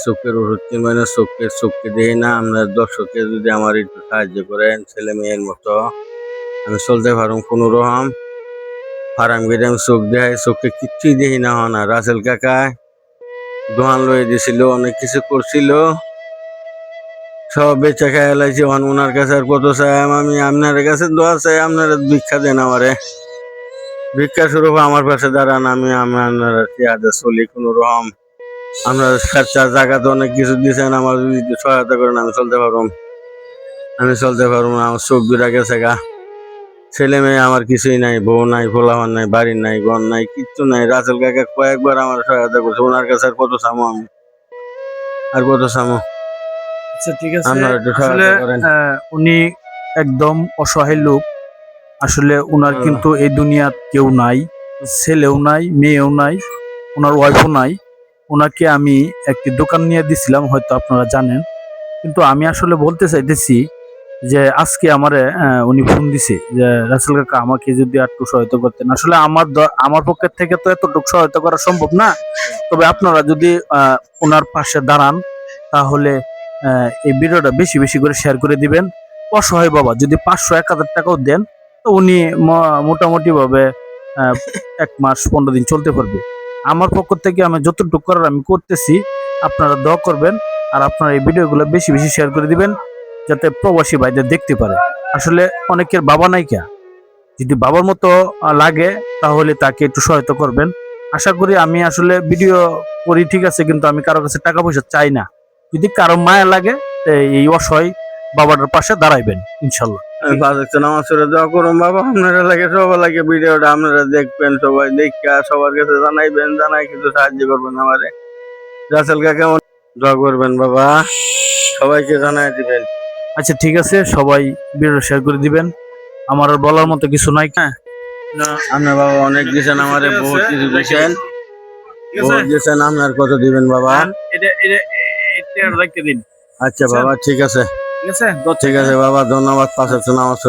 চোখের ওষুধ কিনবেন, চোখকে দেখি না। আপনার দর্শককে যদি আমার একটু সাহায্য করেন, ছেলে মেয়ের মতো আমি চলতে পারুম কোনো রকম। ফার্ম গেটে আমি চোখ দেখাই, চোখকে কিচ্ছুই দেখি না। হনা রাসেল কাকা দোকান লয়ে দিছিল, অনেক কিছু করছিল, সব বেচা খাই এলাইছি। ওনার কাছে আর কত চাই আমি? আপনার কাছে দোয়া চাই, আপনারা ভিক্ষা দেন আমারে। ভিক্ষা স্বরূপ আমার পাশে দাঁড়ান, আমি আপনারা চেয়ারে চলি কোনো রকম। আপনার খরচা জায়গাতে অনেক কিছু দিয়েছেন, আমার যদি সহায়তা করেন আমি চলতে পারবো। আমি চলতে পারবো না, আমার চোখ দুটা গেছে গা। ছেলে মেয়ে আমার কিছুই নাই, বউ নাই, ফোলাফান নাই, বাড়ি নাই, ঘর নাই, কিচ্ছু নাই। রাসেল কাকা কয়েকবার আমার সহায়তা করছে, ওনার কাছে আর কত চামো আমি? আর কত চামো? আচ্ছা ঠিক আছে। আপনারা একটু আসলে সহায়তা করেন। উনি একদম অসহায় লোক। আসলে উনার কিন্তু এই দুনিয়াত কেউ নাই, ছেলেও নাই, মেয়েও নাই, ওনার ওয়াইফও নাই। ওনাকে আমি একটি দোকান নিয়ে দিছিলাম, হয়তো আপনারা জানেন। কিন্তু আমি আসলে বলতে চাইতেছি যে আজকে আমারে উনি ফোন দিছে যে রাসেল কাকা আমাকে যদি একটু সহায়তা করতেন। আসলে আমার পক্ষের থেকে তো এতটুকু সহায়তা করা সম্ভব না। তবে আপনারা যদি ওনার পাশে দাঁড়ান তাহলে এই ভিডিওটা বেশি বেশি করে শেয়ার করে দিবেন। অসহায় বাবা যদি 500-1000 টাকাও দেন তো উনি মোটামুটি ভাবে 1 মাস 15 দিন চলতে পারবে। আমার পক্ষ থেকে আমি যতটুকু করার আমি করতেছি, আপনারা দোয়া করবেন। আর আপনারা এই ভিডিওগুলো বেশি বেশি শেয়ার করে দিবেন যাতে প্রবাসী ভাইদের দেখতে পারে। আসলে অনেকের বাবা নাই কে, যদি বাবার মতো লাগে তাহলে তাকে একটু সহায়তা করবেন। আশা করি আমি আসলে ভিডিও করি ঠিক আছে, কিন্তু আমি কারো কাছে টাকা পয়সা চাই না। যদি কারো মায়া লাগে এই অসহায় বাবাটার পাশে দাঁড়াইবেন ইনশাল্লাহ। আমি 5 ওয়াক্ত নামাজ পড়ে দোয়া করুন বাবা। আপনারা লাগে সবার লাগে ভিডিওটা আপনারা দেখবেন, সবাই দেখা সবার কাছে জানাইবেন, জানাই কিন্তু সাহায্য করবেন আমারে। রাসেল কাকা দোয়া করবেন বাবা, সবাইকে জানাই দিবেন। আচ্ছা ঠিক আছে, সবাই ভিডিও শেয়ার করে দিবেন। আমার আর বলার মতো কিছু নাই। হ্যাঁ আপনার বাবা অনেক দিয়েছেন আমারে, বহুত কিছু দিয়েছেন, বহুত দিয়েছেন। আপনার কত দিবেন বাবা? এটা রেখে দিন। আচ্ছা বাবা ঠিক আছে, ঠিক আছে ঠিক আছে বাবা, ধন্যবাদ। 5 ওয়াক্ত নামাজ